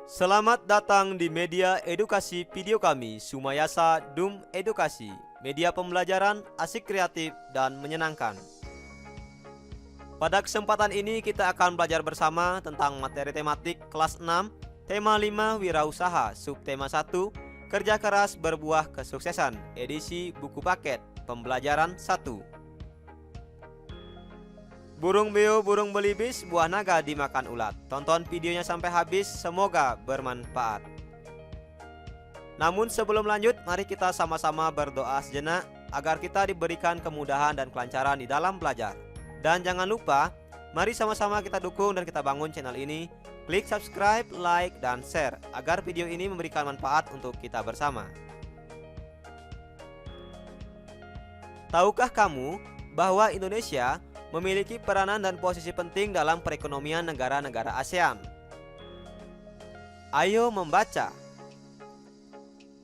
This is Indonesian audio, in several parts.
Selamat datang di media edukasi video kami, Sumayasa Dum Edukasi, media pembelajaran asik, kreatif, dan menyenangkan. Pada kesempatan ini kita akan belajar bersama tentang materi tematik kelas 6, tema 5 wirausaha, subtema 1, kerja keras berbuah kesuksesan, edisi buku paket, pembelajaran 1. Burung beo, burung belibis, buah naga dimakan ulat. Tonton videonya sampai habis, semoga bermanfaat. Namun sebelum lanjut, mari kita sama-sama berdoa sejenak agar kita diberikan kemudahan dan kelancaran di dalam belajar. Dan jangan lupa, mari sama-sama kita dukung dan kita bangun channel ini. Klik subscribe, like, dan share agar video ini memberikan manfaat untuk kita bersama. Tahukah kamu bahwa Indonesia memiliki peranan dan posisi penting dalam perekonomian negara-negara ASEAN? Ayo membaca.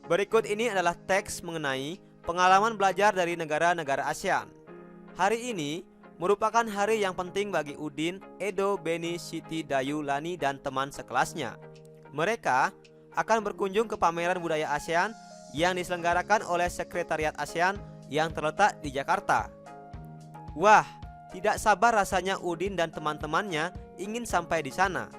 Berikut ini adalah teks mengenai pengalaman belajar dari negara-negara ASEAN. Hari ini merupakan hari yang penting bagi Udin, Edo, Beni, Siti, Dayu, Lani, dan teman sekelasnya. Mereka akan berkunjung ke pameran budaya ASEAN yang diselenggarakan oleh Sekretariat ASEAN yang terletak di Jakarta. Wah, tidak sabar rasanya Udin dan teman-temannya ingin sampai di sana.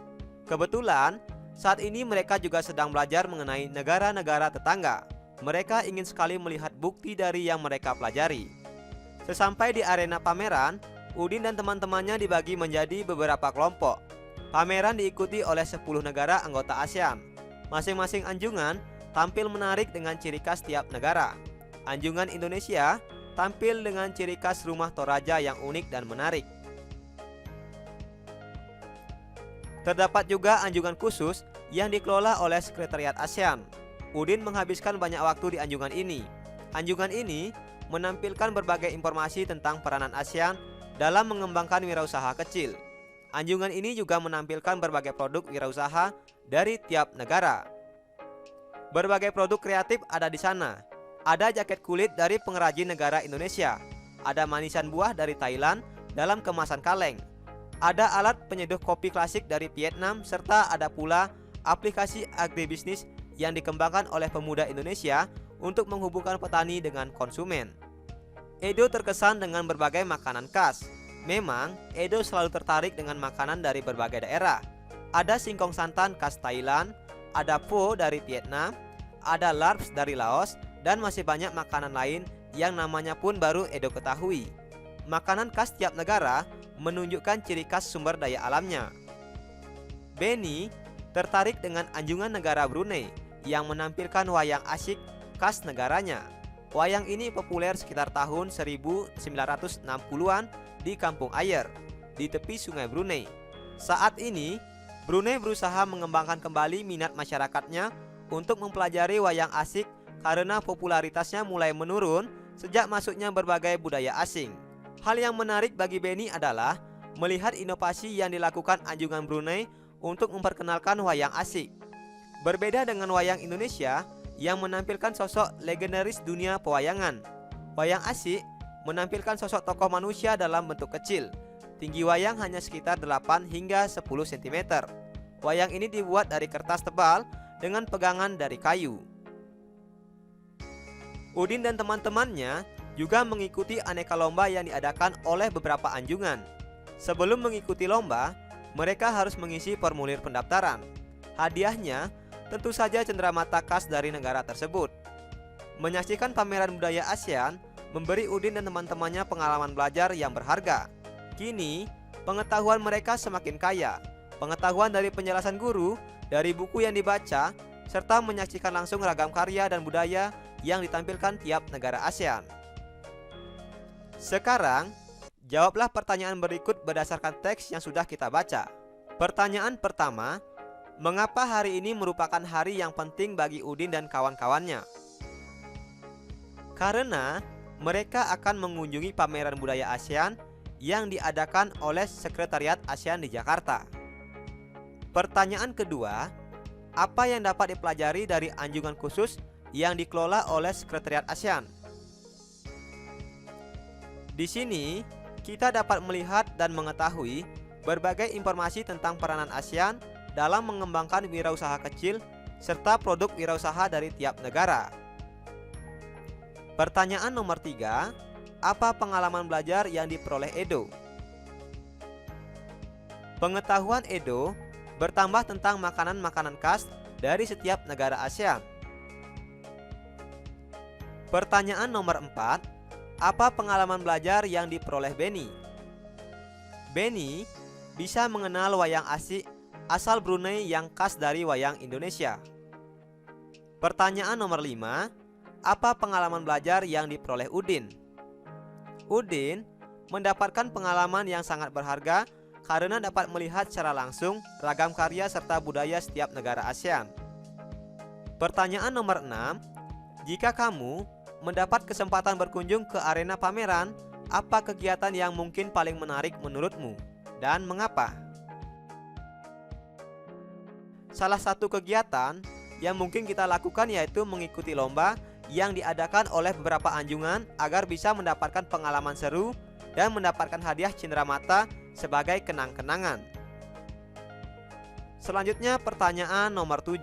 Kebetulan, saat ini mereka juga sedang belajar mengenai negara-negara tetangga. Mereka ingin sekali melihat bukti dari yang mereka pelajari. Sesampai di arena pameran, Udin dan teman-temannya dibagi menjadi beberapa kelompok. Pameran diikuti oleh 10 negara anggota ASEAN. Masing-masing anjungan tampil menarik dengan ciri khas tiap negara. Anjungan Indonesia tampil dengan ciri khas rumah Toraja yang unik dan menarik. Terdapat juga anjungan khusus yang dikelola oleh Sekretariat ASEAN. Udin menghabiskan banyak waktu di anjungan ini. Anjungan ini menampilkan berbagai informasi tentang peranan ASEAN dalam mengembangkan wirausaha kecil. Anjungan ini juga menampilkan berbagai produk wirausaha dari tiap negara. Berbagai produk kreatif ada di sana. Ada jaket kulit dari pengrajin negara Indonesia. Ada manisan buah dari Thailand dalam kemasan kaleng. Ada alat penyeduh kopi klasik dari Vietnam, serta ada pula aplikasi agribisnis yang dikembangkan oleh pemuda Indonesia untuk menghubungkan petani dengan konsumen. Edo terkesan dengan berbagai makanan khas. Memang, Edo selalu tertarik dengan makanan dari berbagai daerah. Ada singkong santan khas Thailand, ada pho dari Vietnam, ada larps dari Laos, dan masih banyak makanan lain yang namanya pun baru Edo ketahui. Makanan khas tiap negara menunjukkan ciri khas sumber daya alamnya. Beni tertarik dengan anjungan negara Brunei yang menampilkan wayang asyik khas negaranya. Wayang ini populer sekitar tahun 1960-an di Kampung Ayer, di tepi sungai Brunei. Saat ini, Brunei berusaha mengembangkan kembali minat masyarakatnya untuk mempelajari wayang asyik karena popularitasnya mulai menurun sejak masuknya berbagai budaya asing. Hal yang menarik bagi Beni adalah melihat inovasi yang dilakukan anjungan Brunei untuk memperkenalkan wayang asyik. Berbeda dengan wayang Indonesia yang menampilkan sosok legendaris dunia pewayangan. Wayang asyik menampilkan sosok tokoh manusia dalam bentuk kecil. Tinggi wayang hanya sekitar 8 hingga 10 cm. Wayang ini dibuat dari kertas tebal dengan pegangan dari kayu. Udin dan teman-temannya juga mengikuti aneka lomba yang diadakan oleh beberapa anjungan. Sebelum mengikuti lomba, mereka harus mengisi formulir pendaftaran. Hadiahnya tentu saja cenderamata khas dari negara tersebut. Menyaksikan pameran budaya ASEAN memberi Udin dan teman-temannya pengalaman belajar yang berharga. Kini, pengetahuan mereka semakin kaya. Pengetahuan dari penjelasan guru, dari buku yang dibaca, serta menyaksikan langsung ragam karya dan budaya yang ditampilkan tiap negara ASEAN. Sekarang, jawablah pertanyaan berikut berdasarkan teks yang sudah kita baca. Pertanyaan pertama, mengapa hari ini merupakan hari yang penting bagi Udin dan kawan-kawannya? Karena mereka akan mengunjungi pameran budaya ASEAN yang diadakan oleh Sekretariat ASEAN di Jakarta. Pertanyaan kedua, apa yang dapat dipelajari dari anjungan khusus yang dikelola oleh Sekretariat ASEAN? Di sini, kita dapat melihat dan mengetahui berbagai informasi tentang peranan ASEAN dalam mengembangkan wirausaha kecil serta produk wirausaha dari tiap negara. Pertanyaan nomor 3, apa pengalaman belajar yang diperoleh Edo? Pengetahuan Edo bertambah tentang makanan-makanan khas dari setiap negara ASEAN. Pertanyaan nomor 4, apa pengalaman belajar yang diperoleh Benny? Benny bisa mengenal wayang asik asal Brunei yang khas dari wayang Indonesia. Pertanyaan nomor 5, apa pengalaman belajar yang diperoleh Udin? Udin mendapatkan pengalaman yang sangat berharga karena dapat melihat secara langsung ragam karya serta budaya setiap negara ASEAN. Pertanyaan nomor 6, jika kamu mendapat kesempatan berkunjung ke arena pameran, apa kegiatan yang mungkin paling menarik menurutmu dan mengapa? Salah satu kegiatan yang mungkin kita lakukan yaitu mengikuti lomba yang diadakan oleh beberapa anjungan agar bisa mendapatkan pengalaman seru dan mendapatkan hadiah cenderamata sebagai kenang-kenangan. Selanjutnya pertanyaan nomor 7,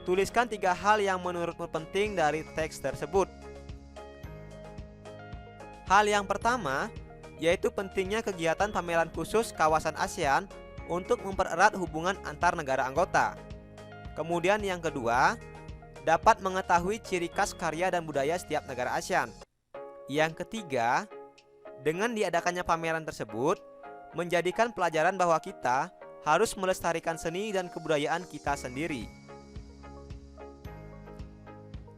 tuliskan 3 hal yang menurutmu penting dari teks tersebut. Hal yang pertama yaitu pentingnya kegiatan pameran khusus kawasan ASEAN untuk mempererat hubungan antar negara anggota. Kemudian yang kedua, dapat mengetahui ciri khas karya dan budaya setiap negara ASEAN. Yang ketiga, dengan diadakannya pameran tersebut menjadikan pelajaran bahwa kita harus melestarikan seni dan kebudayaan kita sendiri.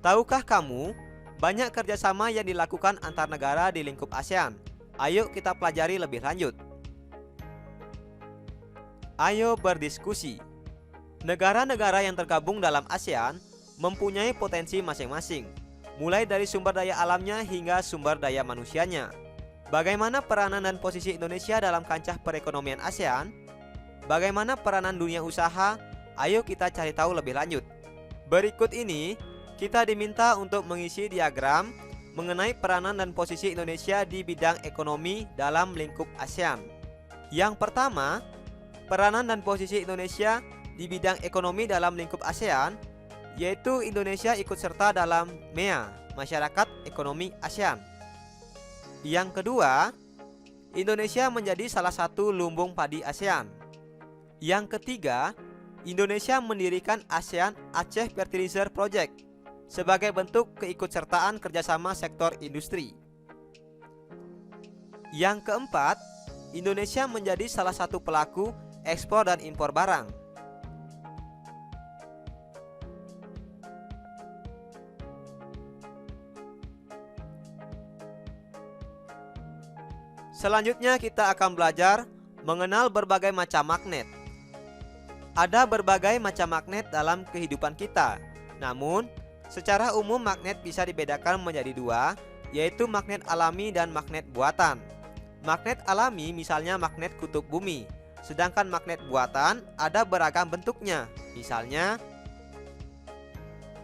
Tahukah kamu banyak kerjasama yang dilakukan antar negara di lingkup ASEAN? Ayo kita pelajari lebih lanjut. Ayo berdiskusi. Negara-negara yang tergabung dalam ASEAN mempunyai potensi masing-masing, mulai dari sumber daya alamnya hingga sumber daya manusianya. Bagaimana peranan dan posisi Indonesia dalam kancah perekonomian ASEAN? Bagaimana peranan dunia usaha? Ayo kita cari tahu lebih lanjut. Berikut ini kita diminta untuk mengisi diagram mengenai peranan dan posisi Indonesia di bidang ekonomi dalam lingkup ASEAN. Yang pertama, peranan dan posisi Indonesia di bidang ekonomi dalam lingkup ASEAN, yaitu Indonesia ikut serta dalam MEA, Masyarakat Ekonomi ASEAN. Yang kedua, Indonesia menjadi salah satu lumbung padi ASEAN. Yang ketiga, Indonesia mendirikan ASEAN Aceh Fertilizer Project sebagai bentuk keikutsertaan kerjasama sektor industri. Yang keempat, Indonesia menjadi salah satu pelaku ekspor dan impor barang. Selanjutnya kita akan belajar mengenal berbagai macam magnet. Ada berbagai macam magnet dalam kehidupan kita. Namun, secara umum magnet bisa dibedakan menjadi 2, yaitu magnet alami dan magnet buatan. Magnet alami misalnya magnet kutub bumi, sedangkan magnet buatan ada beragam bentuknya. Misalnya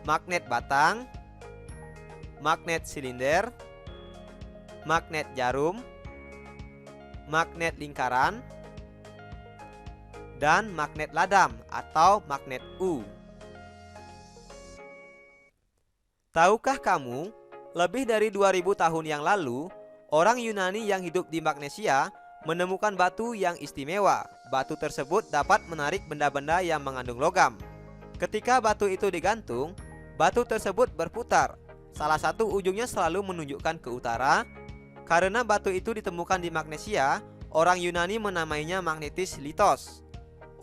magnet batang, magnet silinder, magnet jarum, magnet lingkaran, dan magnet ladam atau magnet U. Tahukah kamu, lebih dari 2000 tahun yang lalu, orang Yunani yang hidup di Magnesia menemukan batu yang istimewa. Batu tersebut dapat menarik benda-benda yang mengandung logam. Ketika batu itu digantung, batu tersebut berputar. Salah satu ujungnya selalu menunjukkan ke utara. Karena batu itu ditemukan di Magnesia, orang Yunani menamainya magnetis litos.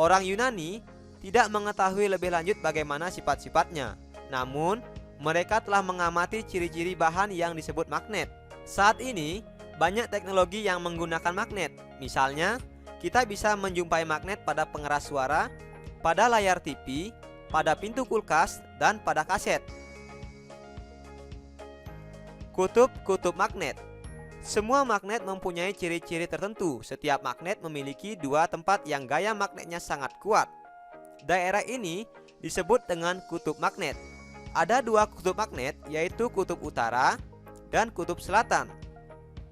Orang Yunani tidak mengetahui lebih lanjut bagaimana sifat-sifatnya. Namun, mereka telah mengamati ciri-ciri bahan yang disebut magnet. Saat ini, banyak teknologi yang menggunakan magnet. Misalnya, kita bisa menjumpai magnet pada pengeras suara, pada layar TV, pada pintu kulkas, dan pada kaset. Kutub-kutub magnet. Semua magnet mempunyai ciri-ciri tertentu. Setiap magnet memiliki 2 tempat yang gaya magnetnya sangat kuat. Daerah ini disebut dengan kutub magnet. Ada 2 kutub magnet, yaitu kutub utara dan kutub selatan.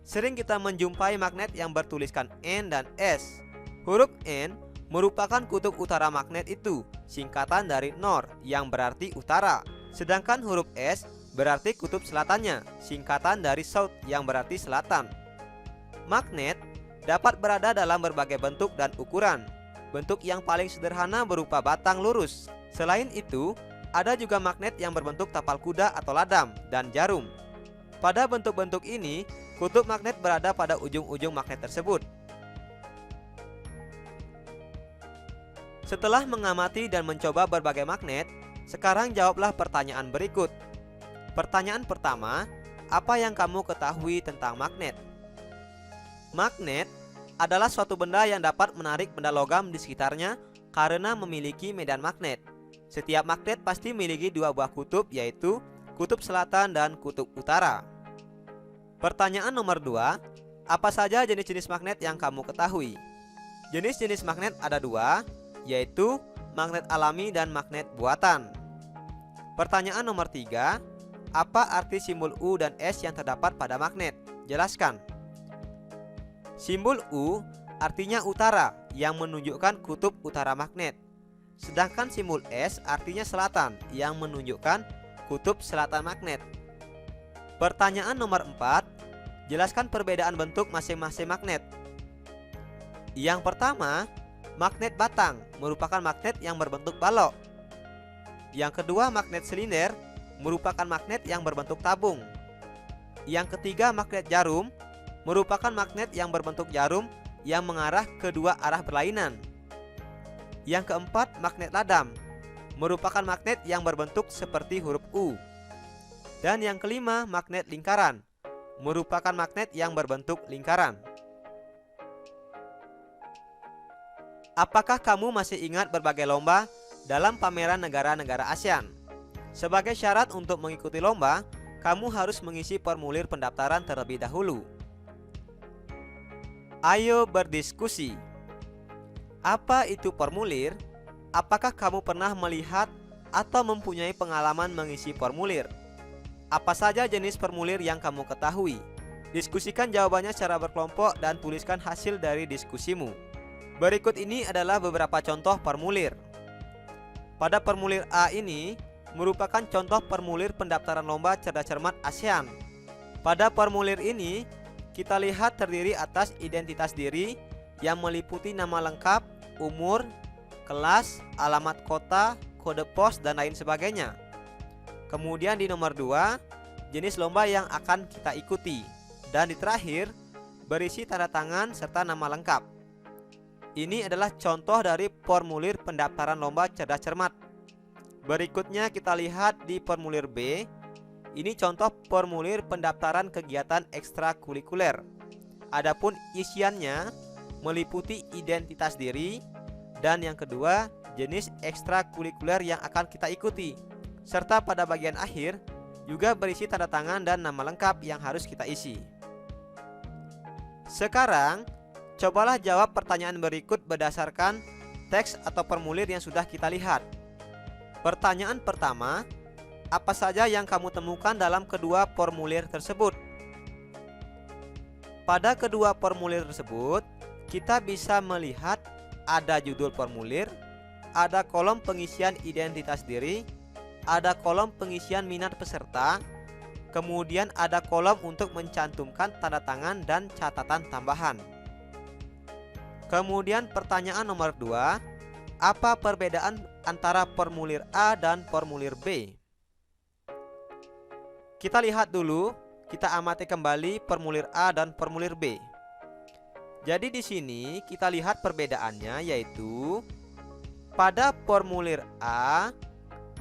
Sering kita menjumpai magnet yang bertuliskan N dan S. Huruf N merupakan kutub utara magnet itu singkatan dari North yang berarti utara, sedangkan huruf S berarti kutub selatannya singkatan dari South yang berarti selatan. Magnet dapat berada dalam berbagai bentuk dan ukuran. Bentuk yang paling sederhana berupa batang lurus. Selain itu, ada juga magnet yang berbentuk tapal kuda atau ladam dan jarum. Pada bentuk-bentuk ini, kutub magnet berada pada ujung-ujung magnet tersebut. Setelah mengamati dan mencoba berbagai magnet, sekarang jawablah pertanyaan berikut. Pertanyaan pertama, apa yang kamu ketahui tentang magnet? Magnet adalah suatu benda yang dapat menarik benda logam di sekitarnya karena memiliki medan magnet. Setiap magnet pasti memiliki dua buah kutub, yaitu kutub selatan dan kutub utara. Pertanyaan nomor 2, apa saja jenis-jenis magnet yang kamu ketahui? Jenis-jenis magnet ada dua, yaitu magnet alami dan magnet buatan. Pertanyaan nomor 3, apa arti simbol U dan S yang terdapat pada magnet? Jelaskan. Simbol U artinya utara yang menunjukkan kutub utara magnet. Sedangkan simbol S artinya selatan yang menunjukkan kutub selatan magnet. Pertanyaan nomor 4, jelaskan perbedaan bentuk masing-masing magnet. Yang pertama, magnet batang merupakan magnet yang berbentuk balok. Yang kedua, magnet silinder merupakan magnet yang berbentuk tabung. Yang ketiga, magnet jarum merupakan magnet yang berbentuk jarum yang mengarah ke dua arah berlainan. Yang keempat, magnet ladam merupakan magnet yang berbentuk seperti huruf U. Dan yang kelima, magnet lingkaran merupakan magnet yang berbentuk lingkaran. Apakah kamu masih ingat berbagai lomba dalam pameran negara-negara ASEAN? Sebagai syarat untuk mengikuti lomba, kamu harus mengisi formulir pendaftaran terlebih dahulu. Ayo berdiskusi. Apa itu formulir? Apakah kamu pernah melihat atau mempunyai pengalaman mengisi formulir? Apa saja jenis formulir yang kamu ketahui? Diskusikan jawabannya secara berkelompok dan tuliskan hasil dari diskusimu. Berikut ini adalah beberapa contoh formulir. Pada formulir A ini merupakan contoh formulir pendaftaran lomba cerdas cermat ASEAN. Pada formulir ini kita lihat terdiri atas identitas diri yang meliputi nama lengkap, umur, kelas, alamat kota, kode pos, dan lain sebagainya. Kemudian di nomor 2, jenis lomba yang akan kita ikuti. Dan di terakhir, berisi tanda tangan serta nama lengkap. Ini adalah contoh dari formulir pendaftaran lomba cerdas cermat. Berikutnya kita lihat di formulir B. Ini contoh formulir pendaftaran kegiatan ekstrakurikuler. Adapun isiannya meliputi identitas diri dan yang kedua jenis ekstrakurikuler yang akan kita ikuti. Serta pada bagian akhir juga berisi tanda tangan dan nama lengkap yang harus kita isi. Sekarang cobalah jawab pertanyaan berikut berdasarkan teks atau formulir yang sudah kita lihat. Pertanyaan pertama, apa saja yang kamu temukan dalam kedua formulir tersebut? Pada kedua formulir tersebut, kita bisa melihat ada judul formulir, ada kolom pengisian identitas diri, ada kolom pengisian minat peserta, kemudian ada kolom untuk mencantumkan tanda tangan dan catatan tambahan. Kemudian pertanyaan nomor 2, apa perbedaan antara formulir A dan formulir B? Kita lihat dulu, kita amati kembali formulir A dan formulir B. Jadi di sini kita lihat perbedaannya, yaitu pada formulir A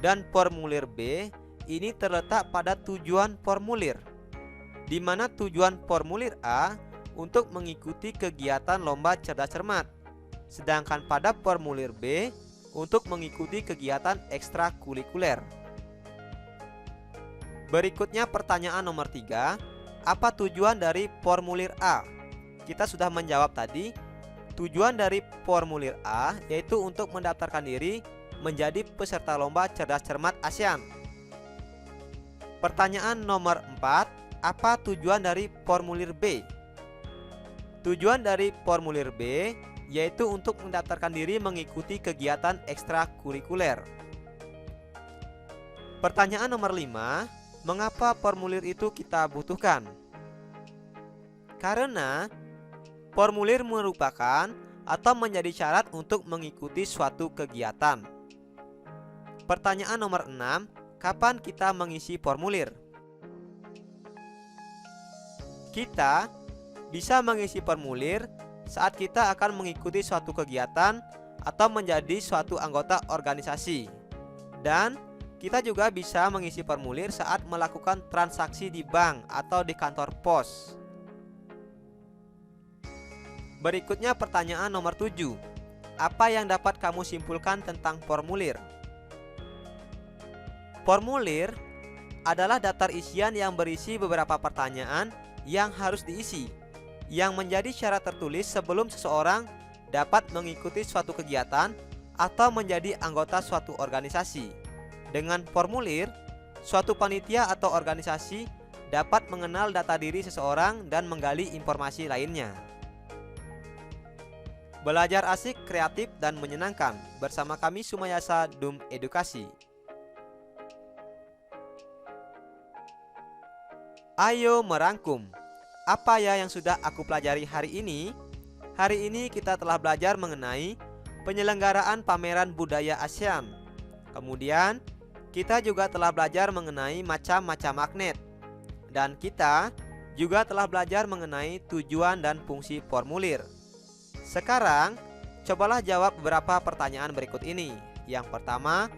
dan formulir B ini terletak pada tujuan formulir, di mana tujuan formulir A untuk mengikuti kegiatan lomba cerdas cermat, sedangkan pada formulir B untuk mengikuti kegiatan ekstrakurikuler. Berikutnya pertanyaan nomor 3, apa tujuan dari formulir A? Kita sudah menjawab tadi. Tujuan dari formulir A yaitu untuk mendaftarkan diri menjadi peserta lomba cerdas cermat ASEAN. Pertanyaan nomor 4, apa tujuan dari formulir B? Tujuan dari formulir B yaitu untuk mendaftarkan diri mengikuti kegiatan ekstrakurikuler. Pertanyaan nomor 5, mengapa formulir itu kita butuhkan? Karena formulir merupakan atau menjadi syarat untuk mengikuti suatu kegiatan. Pertanyaan nomor 6, kapan kita mengisi formulir? Kita bisa mengisi formulir saat kita akan mengikuti suatu kegiatan atau menjadi suatu anggota organisasi. Dan kita juga bisa mengisi formulir saat melakukan transaksi di bank atau di kantor pos. Berikutnya pertanyaan nomor 7. Apa yang dapat kamu simpulkan tentang formulir? Formulir adalah daftar isian yang berisi beberapa pertanyaan yang harus diisi, yang menjadi syarat tertulis sebelum seseorang dapat mengikuti suatu kegiatan atau menjadi anggota suatu organisasi. Dengan formulir, suatu panitia atau organisasi dapat mengenal data diri seseorang dan menggali informasi lainnya. Belajar asik, kreatif, dan menyenangkan bersama kami Sumayasa Dum Edukasi. Ayo merangkum. Apa ya yang sudah aku pelajari hari ini? Hari ini kita telah belajar mengenai penyelenggaraan pameran budaya ASEAN. Kemudian, kita juga telah belajar mengenai macam-macam magnet. Dan kita juga telah belajar mengenai tujuan dan fungsi formulir. Sekarang, cobalah jawab beberapa pertanyaan berikut ini. Yang pertama,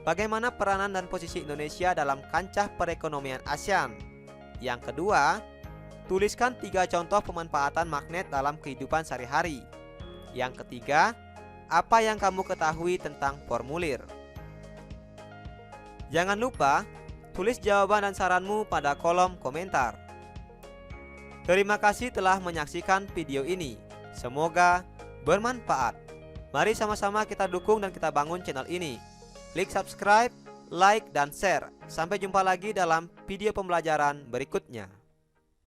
bagaimana peranan dan posisi Indonesia dalam kancah perekonomian ASEAN? Yang kedua, tuliskan 3 contoh pemanfaatan magnet dalam kehidupan sehari-hari. Yang ketiga, apa yang kamu ketahui tentang formulir? Jangan lupa, tulis jawaban dan saranmu pada kolom komentar. Terima kasih telah menyaksikan video ini. Semoga bermanfaat. Mari sama-sama kita dukung dan kita bangun channel ini. Klik subscribe, like, dan share. Sampai jumpa lagi dalam video pembelajaran berikutnya.